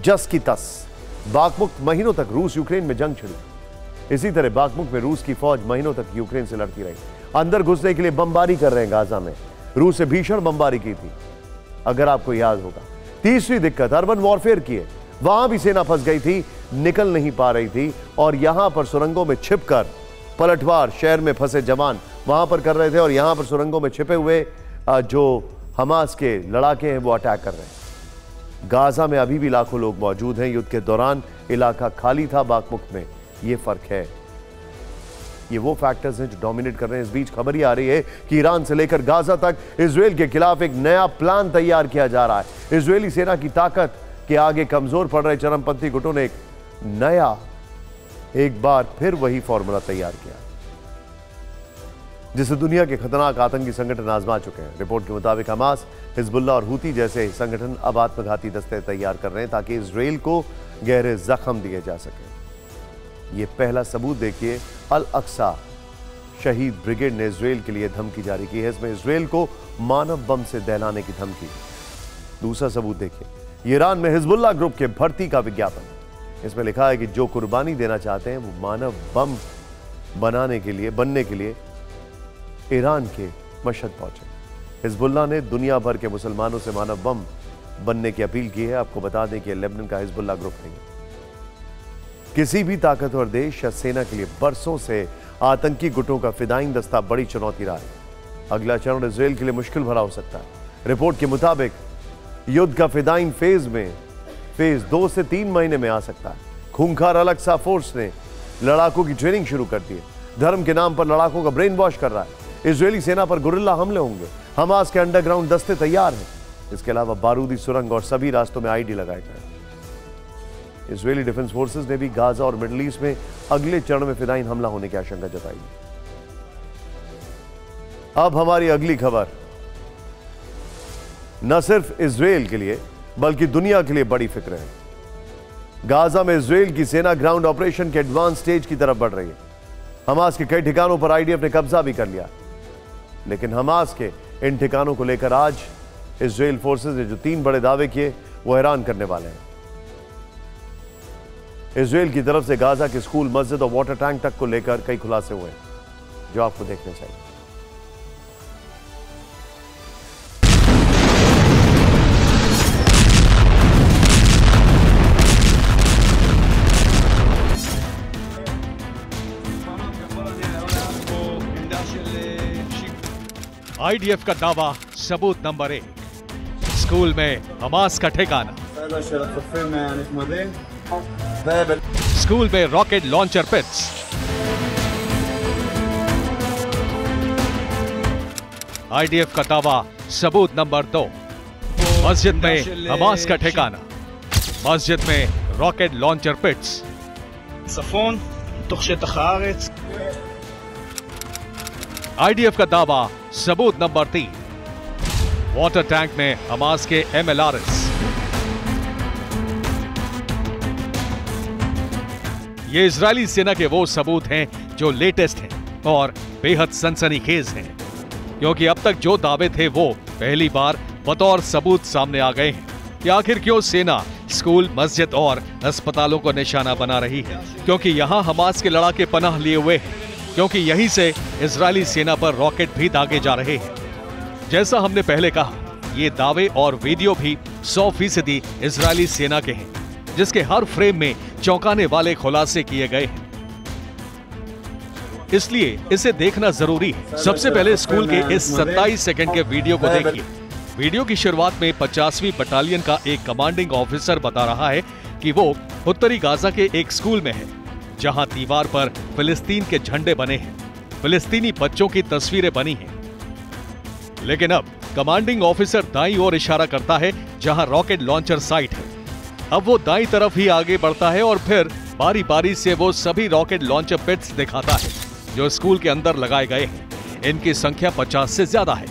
जस की तस बाखमुक्त महीनों तक रूस यूक्रेन में जंग छिड़ी। इसी तरह बाखमुक्त में रूस की फौज महीनों तक यूक्रेन से लड़ती रही। अंदर घुसने के लिए बमबारी कर रहे हैं। गाजा में रूस से भीषण बमबारी की थी, अगर आपको याद होगा। तीसरी दिक्कत अर्बन वॉरफेयर की है। वहां भी सेना फंस गई थी, निकल नहीं पा रही थी, और यहां पर सुरंगों में छिपकर पलटवार शहर में फंसे जवान वहां पर कर रहे थे, और यहां पर सुरंगों में छिपे हुए जो हमास के लड़ाके हैं वो अटैक कर रहे हैं। गाजा में अभी भी लाखों लोग मौजूद हैं। युद्ध के दौरान इलाका खाली था, बाखमुक्त में ये फर्क है। ये वो फैक्टर्स हैं जो डोमिनेट कर रहे हैं। इस बीच खबर ही आ रही है कि ईरान से लेकर गाजा तक इजराइल के खिलाफ एक नया प्लान तैयार किया जा रहा है। इजरायली सेना की ताकत के आगे कमजोर पड़ रहे चरमपंथी गुटों ने एक बार फिर वही फॉर्मूला तैयार किया, जिसे दुनिया के खतरनाक आतंकी संगठन आजमा चुके हैं। रिपोर्ट के मुताबिक हमास, हिजबुल्लाह और हूती जैसे संगठन अब आत्मघाती दस्ते तैयार कर रहे हैं ताकि इजराइल को गहरे जख्म दिए जा सके। ये पहला सबूत देखिए, अल अक्सा शहीद ब्रिगेड ने इजराइल के लिए धमकी जारी की है। इसमें इजराइल को मानव बम से दहलाने की धमकी। दूसरा सबूत देखिए, ईरान में हिजबुल्लाह ग्रुप के भर्ती का विज्ञापन। इसमें लिखा है कि जो कुर्बानी देना चाहते हैं वो मानव बम बनने के लिए ईरान के मशहद पहुंचे। हिजबुल्लाह ने दुनिया भर के मुसलमानों से मानव बम बनने की अपील की है। आपको बता दें कि लेबनान का हिजबुल्लाह ग्रुप नहीं है। किसी भी ताकतवर देश या सेना के लिए बरसों से आतंकी गुटों का फिदाइन दस्ता बड़ी चुनौती रहा है। अगला चरण इजराइल के लिए मुश्किल भरा हो सकता है। रिपोर्ट के मुताबिक युद्ध का फिदाइन फेज 2 से 3 महीने में आ सकता है। खूंखार अल-अक्सा फोर्स ने लड़ाकों की ट्रेनिंग शुरू कर दी है। धर्म के नाम पर लड़ाकों का ब्रेन वॉश कर रहा है। इजरायली सेना पर गुरिल्ला हमले होंगे। हमास के अंडरग्राउंड दस्ते तैयार हैं। इसके अलावा बारूदी सुरंग और सभी रास्तों में आईडी लगाए गए। इजरायली डिफेंस फोर्सेस ने भी गाजा और मिडिल ईस्ट में अगले चरण में फिदाइन हमला होने की आशंका जताई। अब हमारी अगली खबर न सिर्फ इजरायल के लिए बल्कि दुनिया के लिए बड़ी फिक्र है। गाजा में इजरायल की सेना ग्राउंड ऑपरेशन के एडवांस स्टेज की तरफ बढ़ रही है। हमास के कई ठिकानों पर आईडीएफ ने कब्जा भी कर लिया, लेकिन हमास के इन ठिकानों को लेकर आज इजरायल फोर्सेस ने जो 3 बड़े दावे किए वो हैरान करने वाले हैं। इजरायल की तरफ से गाजा के स्कूल, मस्जिद और वाटर टैंक तक को लेकर कई खुलासे हुए जो आपको देखने चाहिए। आईडीएफ का दावा सबूत नंबर 1, स्कूल में हमास का ठिकाना। स्कूल में रॉकेट लॉन्चर पिट्स। आईडीएफ का दावा सबूत नंबर 2, मस्जिद में हमास का ठिकाना। मस्जिद में रॉकेट लॉन्चर पिट्स। आईडीएफ का दावा सबूत नंबर 3, वाटर टैंक में हमास के MLRS। ये इजरायली सेना के वो सबूत हैं जो लेटेस्ट हैं और बेहद सनसनीखेज हैं, क्योंकि अब तक जो दावे थे वो पहली बार बतौर सबूत सामने आ गए हैं कि आखिर क्यों सेना स्कूल, मस्जिद और अस्पतालों को निशाना बना रही है। क्योंकि यहां हमास के लड़ाके पनाह लिए हुए हैं, क्योंकि यहीं से इजरायली सेना पर रॉकेट भी दागे जा रहे हैं। जैसा हमने पहले कहा, ये दावे और वीडियो भी 100% इजरायली सेना के हैं, जिसके हर फ्रेम में चौंकाने वाले खुलासे किए गए हैं। इसलिए इसे देखना जरूरी है। सबसे पहले स्कूल के इस 27 सेकंड के वीडियो को देखिए। वीडियो की शुरुआत में 50वीं बटालियन का एक कमांडिंग ऑफिसर बता रहा है कि वो उत्तरी गाजा के एक स्कूल में है, जहां दीवार पर फिलिस्तीन के झंडे बने हैं, फिलिस्तीनी बच्चों की तस्वीरें बनी हैं। लेकिन अब कमांडिंग ऑफिसर दाईं ओर इशारा करता है, जहां रॉकेट लॉन्चर साइट है। अब वो दाईं तरफ ही आगे बढ़ता है और फिर बारी बारी से वो सभी रॉकेट लॉन्चर पिट्स दिखाता है जो स्कूल के अंदर लगाए गए हैं। इनकी संख्या 50 से ज्यादा है।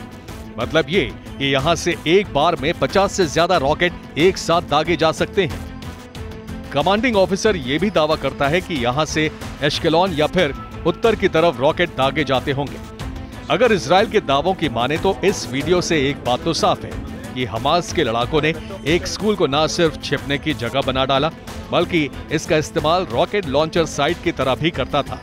मतलब ये कि यहां से एक बार में 50 से ज्यादा रॉकेट एक साथ दागे जा सकते हैं। कमांडिंग ऑफिसर ये भी दावा करता है कि यहां से एश्केलॉन या फिर उत्तर की तरफ रॉकेट दागे जाते होंगे। अगर इजराइल के दावों की माने तो इस वीडियो से एक बात तो साफ है कि हमास के लड़ाकों ने एक स्कूल को न सिर्फ छिपने की जगह बना डाला, बल्कि इसका इस्तेमाल रॉकेट लॉन्चर साइट की तरह भी करता था।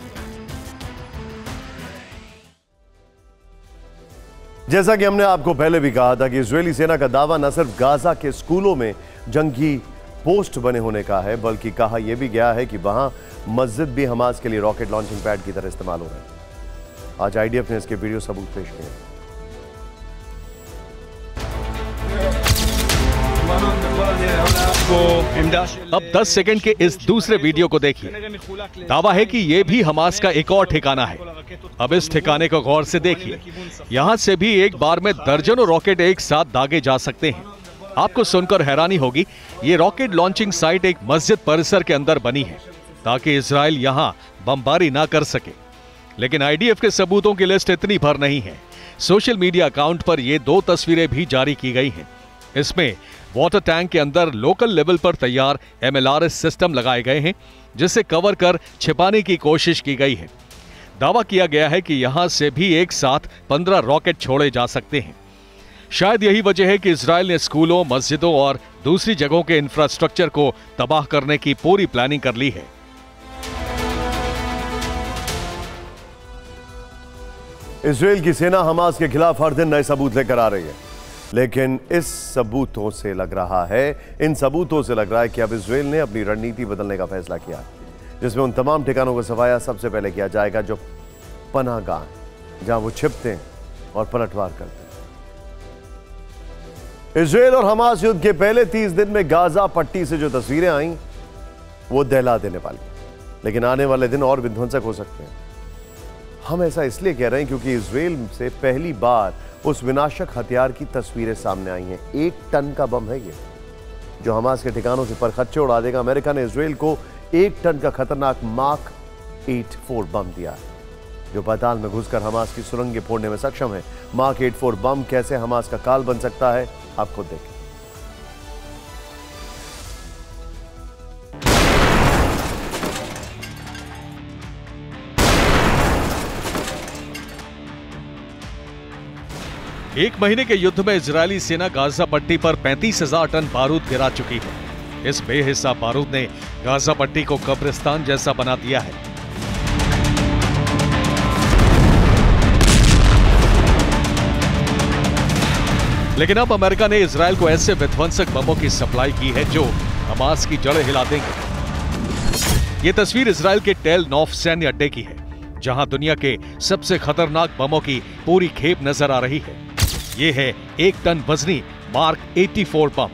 जैसा कि हमने आपको पहले भी कहा था कि इजरायली सेना का दावा न सिर्फ गाजा के स्कूलों में जंगी पोस्ट बने होने का है, बल्कि कहा यह भी गया है कि वहां मस्जिद भी हमास के लिए रॉकेट लॉन्चिंग पैड की तरह इस्तेमाल हो रहा है। आज आईडीएफ ने इसके वीडियो सबूत पेश किए। अब 10 सेकंड के इस दूसरे वीडियो को देखिए। दावा है कि यह भी हमास का एक और ठिकाना है। अब इस ठिकाने को गौर से देखिए। यहां से भी एक बार में दर्जनों रॉकेट एक साथ दागे जा सकते हैं। आपको सुनकर हैरानी होगी, ये रॉकेट लॉन्चिंग साइट एक मस्जिद परिसर के अंदर बनी है ताकि इजराइल यहां बमबारी ना कर सके। लेकिन आईडीएफ के सबूतों की लिस्ट इतनी भर नहीं है। सोशल मीडिया अकाउंट पर ये 2 तस्वीरें भी जारी की गई हैं। इसमें वाटर टैंक के अंदर लोकल लेवल पर तैयार MLRS सिस्टम लगाए गए हैं, जिसे कवर कर छिपाने की कोशिश की गई है। दावा किया गया है कि यहां से भी एक साथ 15 रॉकेट छोड़े जा सकते हैं। शायद यही वजह है कि इजराइल ने स्कूलों, मस्जिदों और दूसरी जगहों के इंफ्रास्ट्रक्चर को तबाह करने की पूरी प्लानिंग कर ली है। इजराइल की सेना हमास के खिलाफ हर दिन नए सबूत लेकर आ रही है, लेकिन इन सबूतों से लग रहा है कि अब इजराइल ने अपनी रणनीति बदलने का फैसला किया, जिसमें उन तमाम ठिकानों का सफाया सबसे पहले किया जाएगा जो पनाहगाह हैं, जहां वो छिपते हैं और पलटवार करते हैं। इजराइल और हमास युद्ध के पहले 30 दिन में गाजा पट्टी से जो तस्वीरें आई वो दहला देने वाली, लेकिन आने वाले दिन और विध्वंसक हो सकते हैं। हम ऐसा इसलिए कह रहे हैं क्योंकि इजराइल से पहली बार उस विनाशक हथियार की तस्वीरें सामने आई हैं। 1 टन का बम है ये, जो हमास के ठिकानों से परखच्चे उड़ा देगा। अमेरिका ने इजराइल को 1 टन का खतरनाक मार्क 84 बम दिया है, जो पाताल में घुसकर हमास की सुरंगें फोड़ने में सक्षम है। मार्क 84 बम कैसे हमास का काल बन सकता है, आप खुद देखें। एक महीने के युद्ध में इजरायली सेना गाजा पट्टी पर 35,000 टन बारूद गिरा चुकी है। इस बेहिसाब बारूद ने गाजा पट्टी को कब्रिस्तान जैसा बना दिया है। लेकिन अब अमेरिका ने इजरायल को ऐसे विध्वंसक बमों की सप्लाई की है जो हमास की जड़ें हिला देंगे। ये तस्वीर इजरायल के टेल नॉफ सैन्य अड्डे की है, जहां दुनिया के सबसे खतरनाक बमों की पूरी खेप नजर आ रही है। ये है 1 टन वजनी मार्क 84 बम,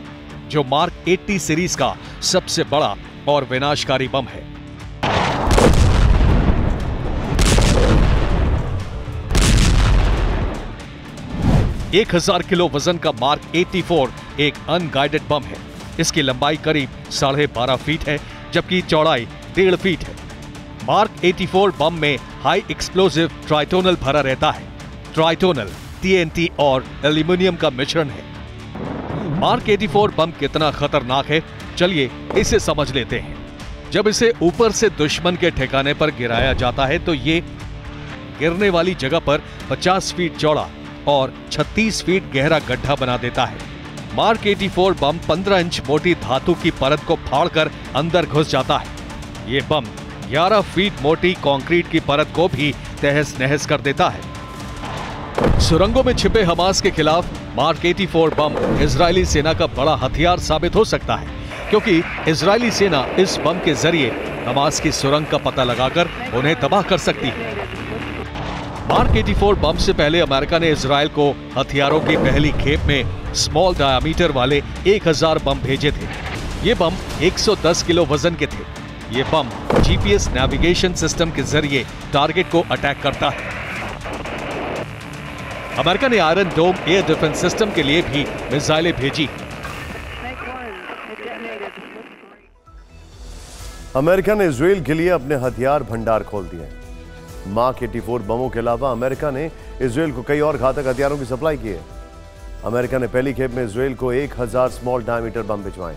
जो मार्क 80 सीरीज का सबसे बड़ा और विनाशकारी बम है। एक 1000 किलो वजन का मार्क 84 एक अनगाइडेड बम है। इसकी लंबाई करीब 12.5 फीट है, जबकि चौड़ाई 1.5 फीट है। मार्क 84 बम में हाई एक्सप्लोसिव ट्राइटोनल भरा रहता है। ट्राइटोनल TNT और एल्यूमिनियम का मिश्रण है। मार्क 84 बम कितना खतरनाक है, चलिए इसे समझ लेते हैं। जब इसे ऊपर से दुश्मन के ठिकाने पर गिराया जाता है तो ये गिरने वाली जगह पर 50 फीट चौड़ा और 36 फीट गहरा गड्ढा बना देता है। मार्क 84 बम 15 इंच मोटी धातु की परत को फाड़कर अंदर घुस जाता है। ये बम 11 फीट मोटी कंक्रीट की परत को भी तहस नहस कर देता है। सुरंगों में छिपे हमास के खिलाफ मार्क 84 बम इजरायली सेना का बड़ा हथियार साबित हो सकता है, क्योंकि इजरायली सेना इस बम के जरिए हमास की सुरंग का पता लगाकर उन्हें तबाह कर सकती है। मार्क 84 बम से पहले अमेरिका ने इजरायल को हथियारों की पहली खेप में स्मॉल डायामीटर वाले 1000 बम भेजे थे। ये बम 110 किलो वजन के थे। ये बम GPS नेविगेशन सिस्टम के जरिए टारगेट को अटैक करता है। अमेरिका ने आयरन डोम एयर डिफेंस सिस्टम के लिए भी मिसाइलें भेजी। अमेरिका ने इजराइल के लिए अपने हथियार भंडार खोल दिए हैं। मार्क 84 बमों के अलावा अमेरिका ने इजराइल को कई और घातक हथियारों की सप्लाई की है। अमेरिका ने पहली खेप में इजराइल को 1000 स्मॉल डायमीटर बम भिजवाए।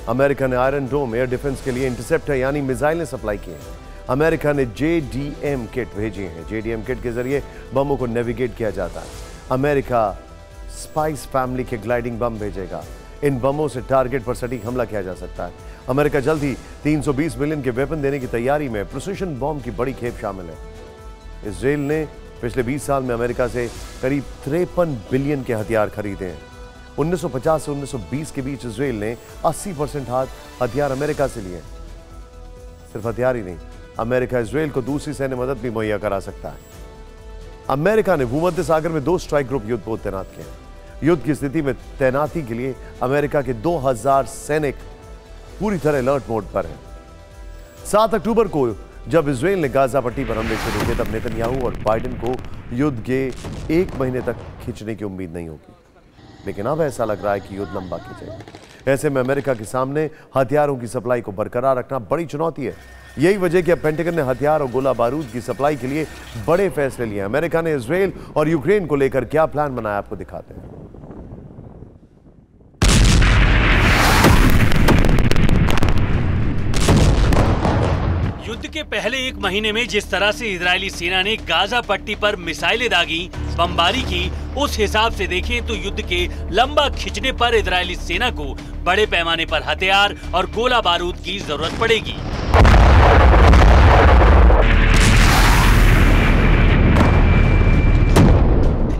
अमेरिका ने आयरन डोम एयर डिफेंस के लिए इंटरसेप्टर यानी मिसाइलें सप्लाई की हैं। अमेरिका ने JDM किट भेजी है। JDM किट के जरिए बमों को नेविगेट किया जाता है। अमेरिका स्पाइस फैमिली के ग्लाइडिंग बम भेजेगा। इन बमों से टारगेट पर सटीक हमला किया जा सकता है। अमेरिका जल्द ही 320 बिलियन के वेपन देने की तैयारी में। प्रिसिशन बॉम्ब की बड़ी खेप शामिल है। इजराइल ने पिछले 20 साल में अमेरिका से करीब 53 बिलियन के हथियार खरीदे हैं। 1950 से 1920 के बीच इजराइल ने 80% हथियार अमेरिका से लिए। सिर्फ हथियार ही नहीं, अमेरिका इजराइल को दूसरी सैन्य मदद भी मुहैया करा सकता है। अमेरिका ने भूमध्य सागर में 2 स्ट्राइक ग्रुप युद्धपोत तैनात किए हैं। युद्ध की स्थिति में तैनाती के लिए अमेरिका के 2000 सैनिक पूरी तरह अलर्ट मोड पर हैं। 7 अक्टूबर को जब इजराइल ने गाजा पट्टी पर हमले शुरू किए, तब नेतन्याहू और बाइडेन को युद्ध के 1 महीने तक खींचने की उम्मीद नहीं होगी, लेकिन अब ऐसा लग रहा है कि युद्ध लंबा खींचेगा। ऐसे में अमेरिका के सामने हथियारों की सप्लाई को बरकरार रखना बड़ी चुनौती है। यही वजह कि अब पेंटागन ने हथियार और गोला बारूद की सप्लाई के लिए बड़े फैसले लिए। अमेरिका ने इजराइल और यूक्रेन को लेकर क्या प्लान बनाया, आपको दिखाते हैं। युद्ध के पहले 1 महीने में जिस तरह से इजरायली सेना ने गाजा पट्टी पर मिसाइलें दागी, बमबारी की, उस हिसाब से देखें तो युद्ध के लंबा खिंचने पर इजरायली सेना को बड़े पैमाने पर हथियार और गोला बारूद की जरूरत पड़ेगी।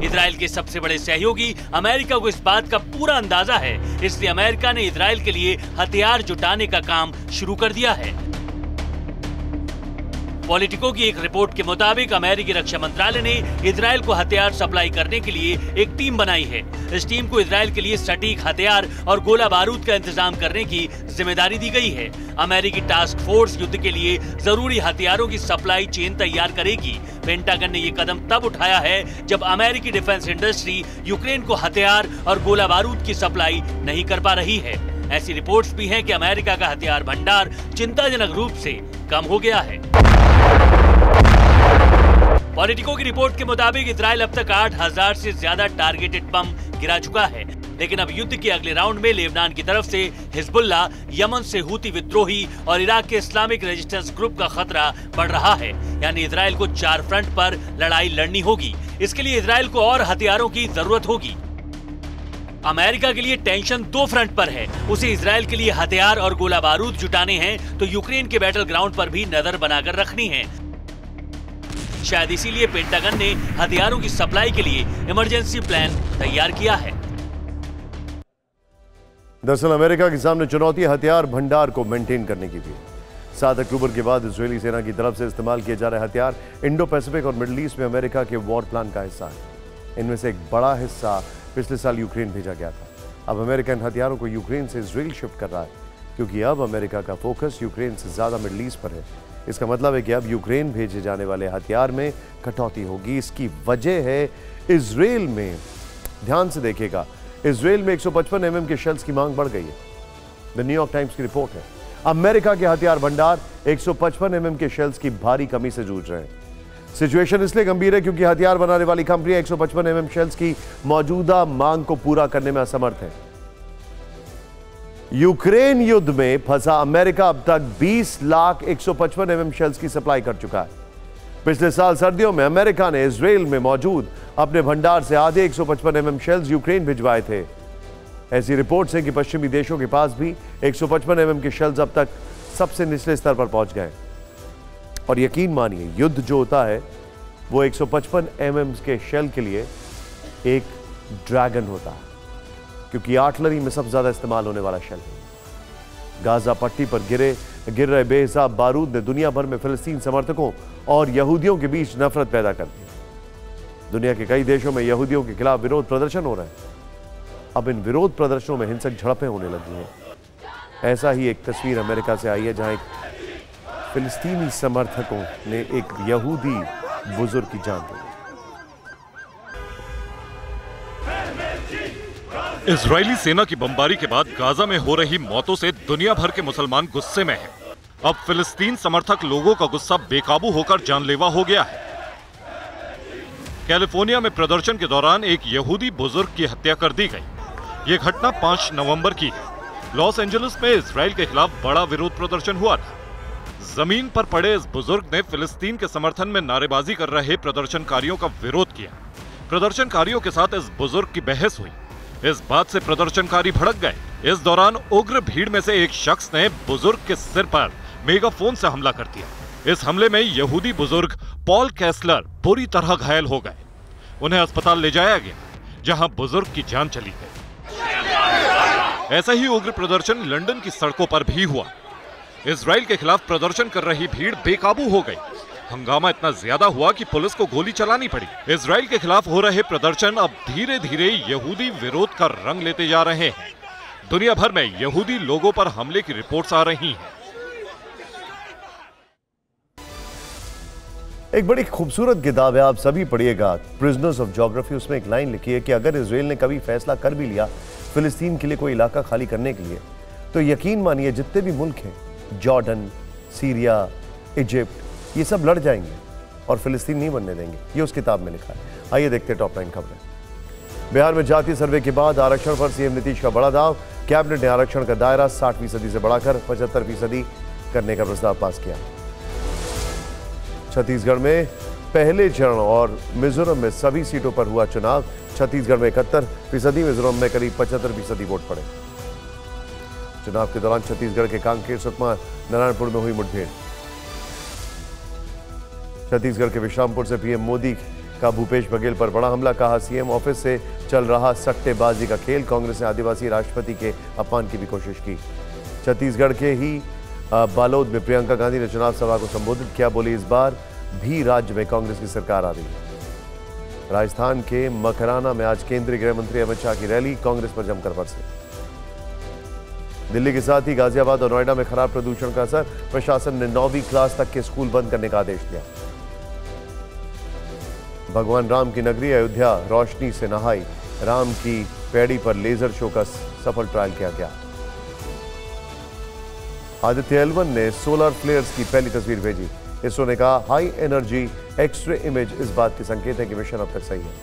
इजराइल के सबसे बड़े सहयोगी अमेरिका को इस बात का पूरा अंदाजा है, इसलिए अमेरिका ने इजराइल के लिए हथियार जुटाने का काम शुरू कर दिया है। पॉलिटिको की एक रिपोर्ट के मुताबिक अमेरिकी रक्षा मंत्रालय ने इजराइल को हथियार सप्लाई करने के लिए एक टीम बनाई है। इस टीम को इजराइल के लिए सटीक हथियार और गोला बारूद का इंतजाम करने की जिम्मेदारी दी गई है। अमेरिकी टास्क फोर्स युद्ध के लिए जरूरी हथियारों की सप्लाई चेन तैयार करेगी। पेंटागन ने ये कदम तब उठाया है जब अमेरिकी डिफेंस इंडस्ट्री यूक्रेन को हथियार और गोला बारूद की सप्लाई नहीं कर पा रही है। ऐसी रिपोर्ट्स भी हैं कि अमेरिका का हथियार भंडार चिंताजनक रूप से कम हो गया है। पॉलिटिको की रिपोर्ट के मुताबिक इजराइल अब तक 8000 से ज्यादा टारगेटेड बम गिरा चुका है, लेकिन अब युद्ध के अगले राउंड में लेबनान की तरफ से हिजबुल्लाह, यमन से हूती विद्रोही और इराक के इस्लामिक रेजिस्टेंस ग्रुप का खतरा बढ़ रहा है। यानी इजराइल को 4 फ्रंट पर लड़ाई लड़नी होगी। इसके लिए इजराइल को और हथियारों की जरूरत होगी। अमेरिका के लिए टेंशन 2 फ्रंट पर है। उसे इजराइल के लिए हथियार और गोला बारूद जुटाने हैं, तो यूक्रेन के बैटल ग्राउंड पर भी नजर बनाकर रखनी है। शायद इसीलिए पेंटागन ने हथियारों की सप्लाई के लिए इमरजेंसी प्लान तैयार किया है। दरअसल अमेरिका के सामने चुनौती हथियार भंडार को मेंटेन करने की भी। 7 अक्टूबर के बाद इजरायली सेना की तरफ से इस्तेमाल किए जा रहे हथियार इंडो पैसिफिक और मिडिल ईस्ट में अमेरिका के वॉर प्लान का हिस्सा है। इनमें से एक बड़ा हिस्सा पिछले साल यूक्रेन भेजा गया था। अब अमेरिका इन हथियारों को यूक्रेन से इजराइल शिफ्ट कर रहा है, क्योंकि अब अमेरिका का फोकस यूक्रेन से ज्यादा मिडिल ईस्ट पर है। इसका मतलब है कि अब यूक्रेन भेजे जाने वाले हथियार में कटौती होगी। इसकी वजह है इजराइल में, ध्यान से देखिएगा, इजराइल में 155 mm के शेल्स की मांग बढ़ गई है। द न्यूयॉर्क टाइम्स की रिपोर्ट है। अमेरिका के हथियार भंडार 155 mm के शेल्स की भारी कमी से जूझ रहे हैं। सिचुएशन इसलिए गंभीर है क्योंकि हथियार बनाने वाली कंपनियां 155 mm शेल्स की मौजूदा मांग को पूरा करने में असमर्थ है। यूक्रेन युद्ध में फंसा अमेरिका अब तक 20 लाख 155 mm शेल्स की सप्लाई कर चुका है। पिछले साल सर्दियों में अमेरिका ने इजराइल में मौजूद अपने भंडार से आधे 155 mm शेल्स यूक्रेन भिजवाए थे। ऐसी रिपोर्ट्स हैं कि पश्चिमी देशों के पास भी 155 mm के शेल्स अब तक सबसे निचले स्तर पर पहुंच गए। और यकीन मानिए, युद्ध जो होता है वो 155 mm के शेल के लिए एक ड्रैगन होता है, क्योंकि आर्टिलरी में सबसे ज्यादा इस्तेमाल होने वाला शेल है। गाजा पट्टी पर गिर रहे बेहिसाब बारूद ने दुनिया भर में फिलिस्तीन समर्थकों और यहूदियों के बीच नफरत पैदा कर दी। दुनिया के कई देशों में यहूदियों के खिलाफ विरोध प्रदर्शन हो रहे हैं। अब इन विरोध प्रदर्शनों में हिंसक झड़पें होने लगी हैं। ऐसा ही एक तस्वीर अमेरिका से आई है, जहां एक फिलिस्तीनी समर्थकों ने एक यहूदी बुजुर्ग की जान दी। इजरायली सेना की बमबारी के बाद गाजा में हो रही मौतों से दुनिया भर के मुसलमान गुस्से में हैं। अब फिलिस्तीन समर्थक लोगों का गुस्सा बेकाबू होकर जानलेवा हो गया है। कैलिफोर्निया में प्रदर्शन के दौरान एक यहूदी बुजुर्ग की हत्या कर दी गई। यह घटना 5 नवंबर की है। लॉस एंजलिस में इजराइल के खिलाफ बड़ा विरोध प्रदर्शन हुआ था। जमीन पर पड़े इस बुजुर्ग ने फिलिस्तीन के समर्थन में नारेबाजी कर रहे प्रदर्शनकारियों का विरोध किया। प्रदर्शनकारियों के साथ इस बुजुर्ग की बहस हुई। इस बात से प्रदर्शनकारी भड़क गए। इस दौरान उग्र भीड़ में से एक शख्स ने बुजुर्ग के सिर पर मेगाफोन से हमला कर दिया। इस हमले में यहूदी बुजुर्ग पॉल कैसलर बुरी तरह घायल हो गए। उन्हें अस्पताल ले जाया गया, जहां बुजुर्ग की जान चली गई। ऐसा ही उग्र प्रदर्शन लंदन की सड़कों पर भी हुआ। इजराइल के खिलाफ प्रदर्शन कर रही भीड़ बेकाबू हो गई। हंगामा इतना ज्यादा हुआ कि पुलिस को गोली चलानी पड़ी। इजराइल के खिलाफ हो रहे प्रदर्शन अब धीरे धीरे यहूदी विरोध का रंग लेते जा रहे हैं। दुनिया भर में यहूदी लोगों पर हमले की रिपोर्ट्स आ रही हैं। एक बड़ी खूबसूरत किताब है, आप सभी पढ़िएगा, प्रिजनर्स ऑफ ज्योग्राफी। उसमें एक लाइन लिखी है कि अगर इजराइल ने कभी फैसला कर भी लिया फिलिस्तीन के लिए कोई इलाका खाली करने के लिए, तो यकीन मानिए जितने भी मुल्क हैं, जॉर्डन, सीरिया, इजिप्ट, ये सब लड़ जाएंगे और फिलिस्तीन नहीं बनने देंगे। ये उस किताब में लिखा है। आइए देखते हैं टॉप लाइन खबरें। बिहार में जातीय सर्वे के बाद आरक्षण पर सीएम नीतीश का बड़ा दाव। कैबिनेट ने आरक्षण का दायरा 60% से बढ़ाकर 75% करने का प्रस्ताव पास किया। छत्तीसगढ़ में पहले चरण और मिजोरम में सभी सीटों पर हुआ चुनाव। छत्तीसगढ़ में 71%, मिजोरम में करीब 75% वोट पड़े। चुनाव के दौरान छत्तीसगढ़ के कांकेर, सुकमा, नारायणपुर में हुई मुठभेड़। छत्तीसगढ़ के विश्रामपुर से पीएम मोदी का भूपेश बघेल पर बड़ा हमला, कहा सीएम ऑफिस से चल रहा सट्टेबाजी का खेल। कांग्रेस ने आदिवासी राष्ट्रपति के अपमान की भी कोशिश की। छत्तीसगढ़ के ही बालोद में प्रियंका गांधी ने चुनाव सभा को संबोधित किया, बोली इस बार भी राज्य में कांग्रेस की सरकार आ रही है। राजस्थान के मकराना में आज केंद्रीय गृह मंत्री अमित शाह की रैली, कांग्रेस पर जमकर बरसे। दिल्ली के साथ ही गाजियाबाद और नोएडा में खराब प्रदूषण का असर, प्रशासन ने 9वीं क्लास तक के स्कूल बंद करने का आदेश दिया। भगवान राम की नगरी अयोध्या रोशनी से नहाई, राम की पैड़ी पर लेजर शो का सफल ट्रायल किया गया। आदित्य L1 ने सोलर फ्लेयर्स की पहली तस्वीर भेजी। इसरो ने कहा हाई एनर्जी एक्सरे इमेज इस बात के संकेत है कि मिशन अब तक सही है।